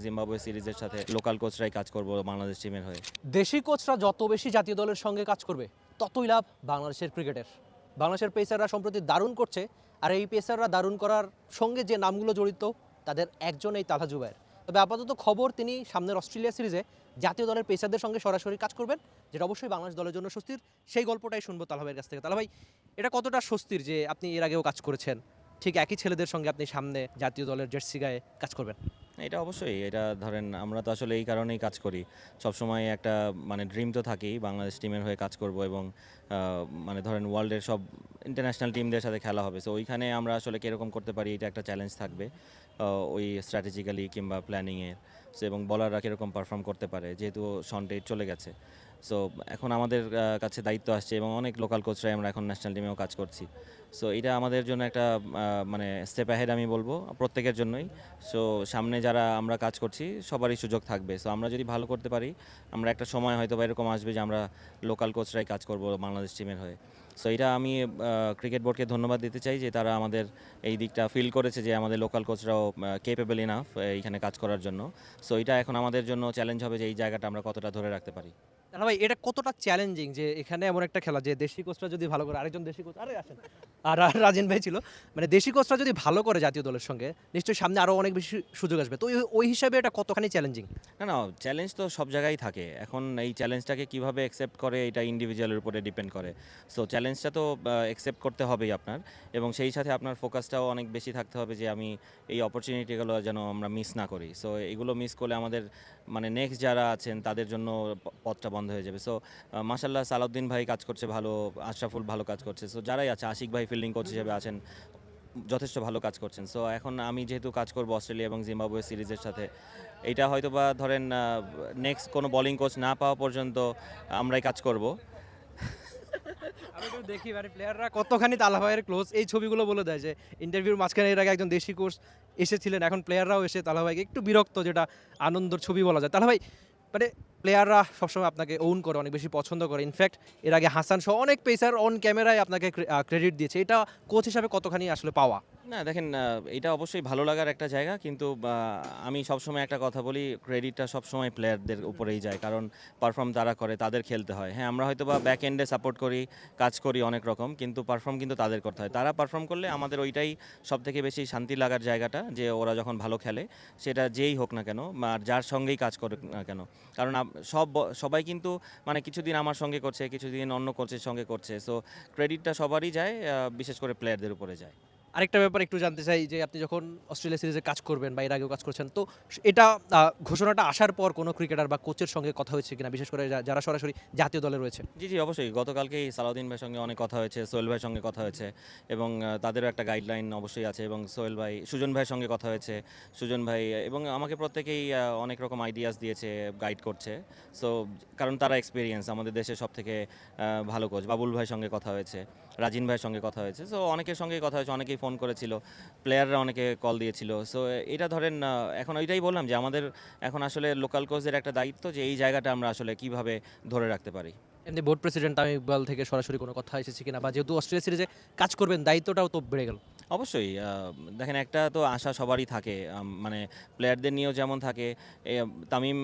Zimbabwe সিরিজের সাথে local কোচরাই কাজ করব বাংলাদেশ টিমের হয়ে। দেশি কোচরা যত বেশি জাতীয় দলের সঙ্গে কাজ করবে ততই লাভ বাংলাদেশের ক্রিকেটের। বাংলাদেশের পেসাররা সম্প্রতি দারুণ করছে, আর এই পেসাররা দারুণ করার সঙ্গে যে নামগুলো জড়িত তাদের একজন এই তালহা জুবায়ের। তবে আপাতত খবর তিনি সামনের অস্ট্রেলিয়া সিরিজে জাতীয় দলের পেসারদের সঙ্গে সরাসরি কাজ করবেন, যেটা অবশ্যই বাংলাদেশ দলের জন্য স্বস্তির। সেই গল্পটাই শুনবো তালহা ভাইয়ের কাছ থেকে। তালহা ভাই, এটা কতটা স্বস্তির যে আপনি এর আগেও কাজ করেছেন, ঠিক একই ছেলেদের সঙ্গে আপনি সামনে জাতীয় দলের জার্সি গায়ে কাজ করবেন? এটা অবশ্যই, এটা ধরেন আমরা তো আসলে এই কারণেই কাজ করি, সবসময় একটা মানে ড্রিম তো থাকেই বাংলাদেশ টিমের হয়ে কাজ করব এবং মানে ধরেন ওয়ার্ল্ডের সব ইন্টারন্যাশনাল টিমদের সাথে খেলা হবে। সো ওইখানে আমরা আসলে কীরকম করতে পারি এটা একটা চ্যালেঞ্জ থাকবে, ওই স্ট্র্যাটেজিক্যালি কিংবা প্ল্যানিংয়ের। সো এবং বলাররা কীরকম পারফর্ম করতে পারে, যেহেতু শন টেট চলে গেছে। সো এখন আমাদের কাছে দায়িত্ব আসছে এবং অনেক লোকাল কোচরাই আমরা এখন ন্যাশনাল টিমেও কাজ করছি। সো এটা আমাদের জন্য একটা মানে স্টেপ অ্যাহেড আমি বলবো প্রত্যেকের জন্যই। সো সামনে যারা আমরা কাজ করছি সবারই সুযোগ থাকবে। সো আমরা যদি ভালো করতে পারি, আমরা একটা সময় হয়তো বা এরকম আসবে যে আমরা লোকাল কোচরাই কাজ করব বাংলাদেশ টিমের হয়ে। সো এটা আমি ক্রিকেট বোর্ডকে ধন্যবাদ দিতে চাই যে তারা আমাদের এই দিকটা ফিল করেছে যে আমাদের লোকাল কোচরাও কেপেবল ইনাফ এইখানে কাজ করার জন্য। সো এটা এখন আমাদের জন্য চ্যালেঞ্জ হবে যে এই জায়গাটা আমরা কতটা ধরে রাখতে পারি। না ভাই, এটা কতটা চ্যালেঞ্জিং যে এখানে এমন একটা খেলা যে দেশি কোচরা যদি ভালো করে, আরেকজন দেশি কোচ আরে আসেন আর রাজেন ভাই ছিল, মানে দেশি কোচরা যদি ভালো করে জাতীয় দলের সঙ্গে, নিশ্চয়ই সামনে আরো অনেক বেশি সুযোগ আসবে। তো ওই হিসাবে এটা কতখানি চ্যালেঞ্জিং? না না, চ্যালেঞ্জ তো সব জায়গায় থাকে। এখন এই চ্যালেঞ্জটাকে কিভাবে অ্যাকসেপ্ট করে এটা ইন্ডিভিজুয়ালের উপরে ডিপেন্ড করে। সো চ্যালেঞ্জটা তো অ্যাকসেপ্ট করতে হবেই আপনার, এবং সেই সাথে আপনার ফোকাসটাও অনেক বেশি থাকতে হবে যে আমি এই অপরচুনিটিগুলো যেন আমরা মিস না করি। সো এগুলো মিস করলে আমাদের মানে নেক্সট যারা আছেন তাদের জন্য পথটা বন্ধ হয়ে যাবে। সো মাশাল্লাহ সালাউদ্দিন ভাই কাজ করছে ভালো, আশরাফুল ভালো কাজ করছে। সো যারাই আছে, আশিক ভাই ফিল্ডিং কোচ হিসেবে আছেন, যথেষ্ট ভালো কাজ করছেন। সো এখন আমি যেহেতু কাজ করব অস্ট্রেলিয়া এবং জিম্বাবুয়ে সিরিজের সাথে, এইটা হয়তো বা ধরেন নেক্সট কোনো বোলিং কোচ না পাওয়া পর্যন্ত আমরাই কাজ করব। আমি একটু দেখি মানে প্লেয়াররা কতখানি তালহা ভাইয়ের ক্লোজ, এই ছবিগুলো বলে দেয় যে ইন্টারভিউর মাঝখানে এর আগে একজন দেশি কোচ এসেছিলেন, এখন প্লেয়াররাও এসে তালহা ভাইকে একটু বিরক্ত, যেটা আনন্দর ছবি বলা যায়। তালহা ভাই, মানে প্লেয়াররা সবসময় আপনাকে ওন করে, অনেক বেশি পছন্দ করে। ইনফ্যাক্ট এর আগে হাসান সহ অনেক পেসার অন ক্যামেরায় আপনাকে ক্রেডিট দিয়েছে। এটা কোচ হিসাবে কতখানি আসলে পাওয়া? না দেখেন, এটা অবশ্যই ভালো লাগার একটা জায়গা, কিন্তু আমি সবসময় একটা কথা বলি, ক্রেডিটটা সবসময় প্লেয়ারদের উপরেই যায়, কারণ পারফর্ম তারা করে, তাদের খেলতে হয়। হ্যাঁ, আমরা হয়তো বা ব্যাক এন্ডে সাপোর্ট করি, কাজ করি অনেক রকম, কিন্তু পারফর্ম কিন্তু তাদের করতে হয়। তারা পারফর্ম করলে আমাদের ওইটাই সবথেকে বেশি শান্তি লাগার জায়গাটা, যে ওরা যখন ভালো খেলে, সেটা যেই হোক না কেন আর যার সঙ্গেই কাজ করুক না কেন। কারণ সবাই কিন্তু মানে কিছুদিন আমার সঙ্গে করছে, কিছুদিন অন্য কোচের সঙ্গে করছে। সো ক্রেডিটটা সবারই যায়, বিশেষ করে প্লেয়ারদের উপরে যায়। আরেকটা ব্যাপার একটু জানতে চাই যে আপনি যখন অস্ট্রেলিয়া সিরিজে কাজ করবেন বা এর আগেও কাজ করছেন, তো এটা ঘোষণাটা আসার পর কোনো ক্রিকেটার বা কোচের সঙ্গে কথা হয়েছে কিনা, বিশেষ করে যারা সরাসরি জাতীয় দলে রয়েছে? জি, জি, অবশ্যই। গতকালকেই সালাউদ্দিন ভাইয়ের সঙ্গে অনেক কথা হয়েছে, সোহেল ভাইয়ের সঙ্গে কথা হয়েছে, এবং তাদেরও একটা গাইডলাইন অবশ্যই আছে, এবং সোহেল ভাই, সুজন ভাইয়ের সঙ্গে কথা হয়েছে। সুজন ভাই এবং আমাকে প্রত্যেকেই অনেক রকম আইডিয়াস দিয়েছে, গাইড করছে। সো কারণ তারা এক্সপিরিয়েন্স, আমাদের দেশের সবথেকে ভালো কোচ। বাবুল ভাইয়ের সঙ্গে কথা হয়েছে, রাজিন ভাইয়ের সঙ্গে কথা হয়েছে। সো অনেকের সঙ্গেই কথা হয়েছে, অনেকেই ফোন করেছিল, প্লেয়াররা অনেকে কল দিয়েছিল। সো এটা ধরেন এখন ওইটাই বললাম যে আমাদের এখন আসলে লোকাল কোচদের একটা দায়িত্ব যে এই জায়গাটা আমরা আসলে কিভাবে ধরে রাখতে পারি। এমনি বোর্ড প্রেসিডেন্ট তামিম ইকবাল থেকে সরাসরি কোনো কথা এসেছে কিনা, বা যেহেতু অস্ট্রেলিয়া সিরিজে কাজ করবেন দায়িত্বটাও তো বেড়ে গেল? অবশ্যই, দেখেন একটা তো আশা সবারই থাকে, মানে প্লেয়ারদের নিয়েও যেমন থাকে। তামিম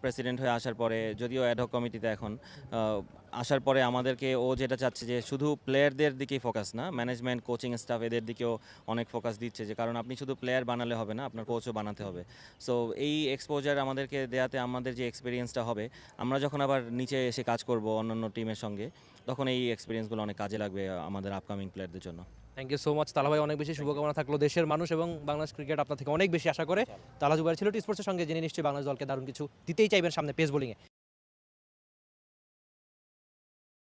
প্রেসিডেন্ট হয়ে আসার পরে, যদিও অ্যাডহক কমিটিতে এখন আসার পরে আমাদেরকে ও যেটা চাচ্ছে যে শুধু প্লেয়ারদের দিকেই ফোকাস না, ম্যানেজমেন্ট, কোচিং স্টাফ এদের দিকেও অনেক ফোকাস দিচ্ছে, যে কারণ আপনি শুধু প্লেয়ার বানালে হবে না, আপনার কোচও বানাতে হবে। সো এই এক্সপোজার আমাদেরকে দেয়াতে আমাদের যে এক্সপিরিয়েন্সটা হবে, আমরা যখন আবার নিচে এসে কাজ করব অন্যান্য টিমের সঙ্গে, তখন এই এক্সপিরিয়েন্সগুলো অনেক কাজে লাগবে আমাদের আপকামিং প্লেয়ারদের জন্য। থ্যাংক ইউ সো মাচ তালা ভাই, অনেক বেশি শুভকামনা থাকলো। দেশের মানুষ এবং বাংলাদেশ ক্রিকেট আপনার থেকে অনেক বেশি আশা করে। তালা জুবাইর ছিল টি স্পোর্টসের সঙ্গে, যিনি নিশ্চয়ই বাংলাদেশ দলকে দারুণ কিছু দিতেই চাইবেন সামনে পেস বোলিংয়ে।